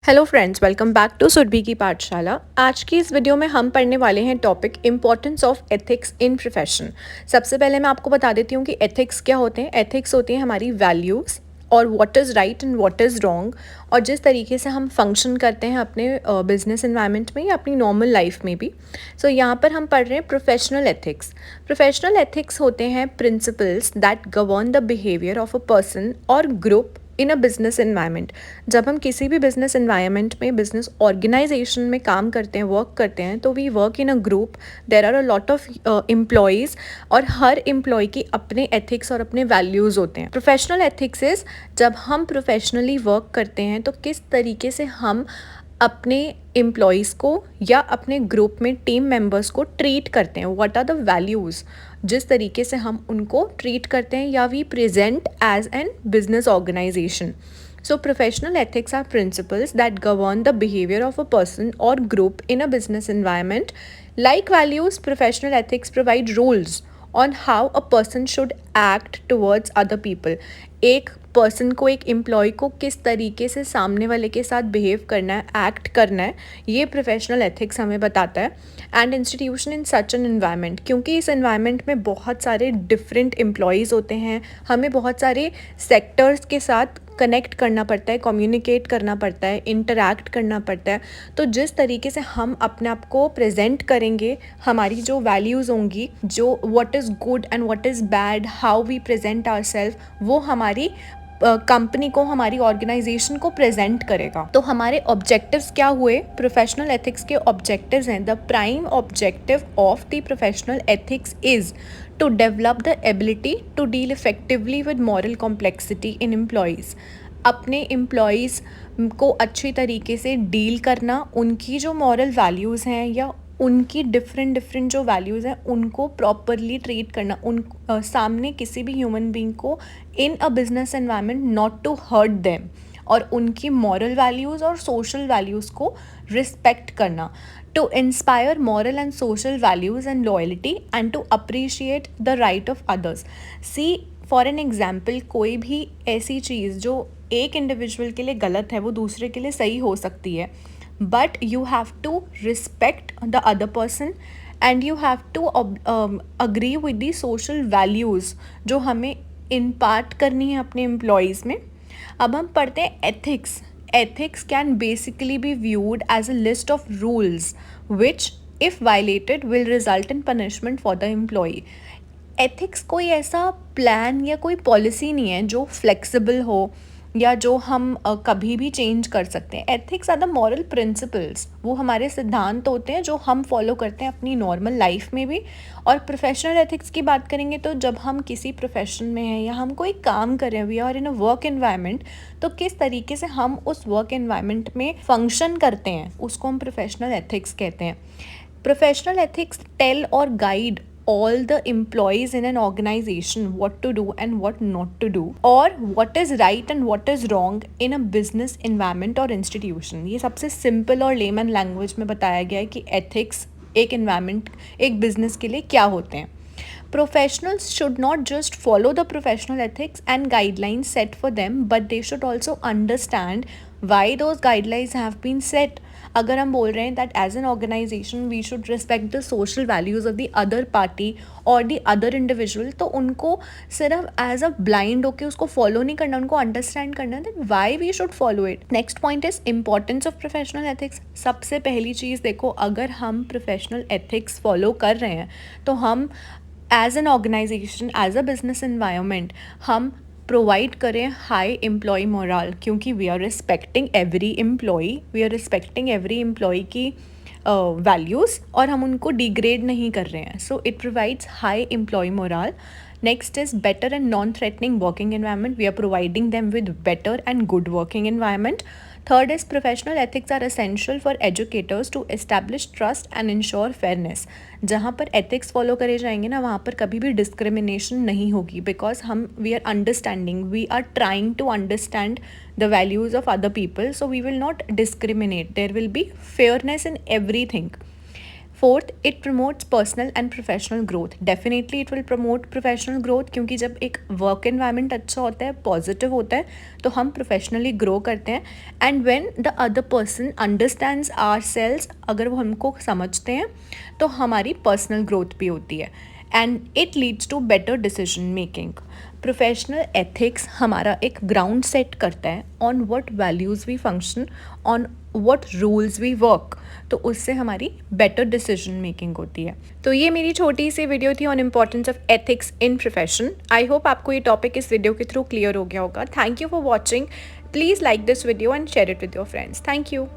Hello friends, welcome back to Surabhi की पाठशाला। आज की इस वीडियो में हम पढ़ने वाले हैं topic importance of ethics in profession. सबसे पहले मैं आपको बता देती हूँ कि एथिक्स क्या होते हैं। एथिक्स होती हैं हमारी वैल्यूज़ और what is right and what is wrong, और जिस तरीके से हम फंक्शन करते हैं अपने बिजनेस इन्वायरमेंट में या अपनी नॉर्मल लाइफ में भी। सो यहाँ पर हम पढ़ रहे हैं प्रोफेशनल एथिक्स। प्रोफेशनल एथिक्स होते हैं principles that govern the behaviour of a person और group in a business environment. जब हम किसी भी बिजनेस इन्वायरमेंट में, बिजनेस ऑर्गेनाइजेशन में काम करते हैं, वर्क करते हैं, तो we work in a group. There are a lot of employees और हर एम्प्लॉय की अपने एथिक्स और अपने वैल्यूज़ होते हैं। प्रोफेशनल एथिक्स इज़ जब हम प्रोफेशनली वर्क करते हैं तो किस तरीके से हम अपने एम्प्लॉयज़ को या अपने ग्रुप में टीम मेंबर्स को ट्रीट करते हैं। व्हाट आर द वैल्यूज़, जिस तरीके से हम उनको ट्रीट करते हैं या we present as an business organisation. So professional ethics are principles that govern the behavior of a person or group in a business environment. Like values, professional ethics provide rules on how a person should act towards other people. एक person को, एक employ को किस तरीके से सामने वाले के साथ बिहेव करना है, एक्ट करना है, ये प्रोफेशनल एथिक्स हमें बताता है। And institution in such an environment, क्योंकि इस एनवायरनमेंट में बहुत सारे डिफरेंट एम्प्लॉयज़ होते हैं, हमें बहुत सारे सेक्टर्स के साथ कनेक्ट करना पड़ता है, कम्युनिकेट करना पड़ता है, इंटरैक्ट करना पड़ता है। तो जिस तरीके से हम अपने आप को प्रेजेंट करेंगे, हमारी जो वैल्यूज़ होंगी, जो what is good and what is bad, how we present ourself, वो हमारी कंपनी को, हमारी ऑर्गेनाइजेशन को प्रेजेंट करेगा। तो हमारे ऑब्जेक्टिव्स क्या हुए? प्रोफेशनल एथिक्स के ऑब्जेक्टिव्स हैं, the prime objective of the professional ethics is to develop the ability to deal effectively with moral complexity in employees. अपने एम्प्लॉयज़ को अच्छी तरीके से डील करना, उनकी जो मॉरल वैल्यूज़ हैं या उनकी डिफरेंट जो वैल्यूज़ हैं उनको प्रॉपरली ट्रीट करना, उन सामने किसी भी ह्यूमन बीइंग को in a business environment not to hurt them, और उनकी मॉरल वैल्यूज़ और सोशल वैल्यूज़ को रिस्पेक्ट करना। To inspire moral and social values and loyalty and to appreciate the right of others. See, for an example, कोई भी ऐसी चीज़ जो एक इंडिविजुअल के लिए गलत है वो दूसरे के लिए सही हो सकती है, but you have to respect the other person and you have to agree with the social values जो हमें इम्पार्ट करनी है अपने एम्प्लॉयज़ में। अब हम पढ़ते हैं ethics. Ethics can basically be viewed as a list of rules which, if violated, will result in punishment for the employee. Ethics कोई ऐसा प्लान या कोई पॉलिसी नहीं है जो फ्लेक्सिबल हो या जो हम कभी भी चेंज कर सकते हैं। Ethics are the moral principles, वो हमारे सिद्धांत होते हैं जो हम फॉलो करते हैं अपनी नॉर्मल लाइफ में भी। और प्रोफेशनल एथिक्स की बात करेंगे तो जब हम किसी प्रोफेशन में हैं या हम कोई काम कर रहे हैं, we are in a work environment, तो किस तरीके से हम उस वर्क एनवायरनमेंट में फंक्शन करते हैं उसको हम प्रोफेशनल एथिक्स कहते हैं। प्रोफेशनल एथिक्स टेल और guide all the employees in an organization what to do and what not to do, or what is right and what is wrong in a business environment or institution. ये सबसे simple और layman language में बताया गया है कि ethics एक environment, एक business के लिए क्या होते हैं। Professionals should not just follow the professional ethics and guidelines set for them, but they should also understand why those guidelines have been set. अगर हम बोल रहे हैं that as an organisation we should respect the social values of the other party और the other individual, तो उनको सिर्फ as a blind होके उसको फॉलो नहीं करना, उनको अंडरस्टैंड करना that why we should follow it. Next point is importance of professional ethics. सबसे पहली चीज़ देखो, अगर हम प्रोफेशनल एथिक्स फॉलो कर रहे हैं तो हम as an organisation, as a business environment, हम प्रोवाइड करें हाई एम्प्लॉय मोरल, क्योंकि we are respecting every employee, we are respecting every employee की वैल्यूज़ और हम उनको डिग्रेड नहीं कर रहे हैं। So it provides high employee morale. Next is better and non threatening working environment, we are providing them with better and good working environment. Third is professional ethics are essential for educators to establish trust and ensure fairness. जहाँ पर ethics follow करे जाएंगे ना, वहाँ पर कभी भी discrimination नहीं होगी, because हम we are understanding, we are trying to understand the values of other people, so we will not discriminate. There will be fairness in everything. Fourth, it promotes personal and professional growth. Definitely it will promote professional growth, क्योंकि जब एक work environment अच्छा होता है, positive होता है, तो हम प्रोफेशनली ग्रो करते हैं। And when the other person understands ourselves, अगर वो हमको समझते हैं तो हमारी पर्सनल ग्रोथ भी होती है। And it leads to better decision making. Professional ethics हमारा एक ग्राउंड सेट करता है on what values we function, on what rules we work, तो उससे हमारी बेटर डिसीजन मेकिंग होती है। तो ये मेरी छोटी सी वीडियो थी on importance of ethics in profession. I hope आपको ये टॉपिक इस वीडियो के थ्रू क्लियर हो गया होगा। Thank you for watching. Please like this video and share it with your friends. Thank you.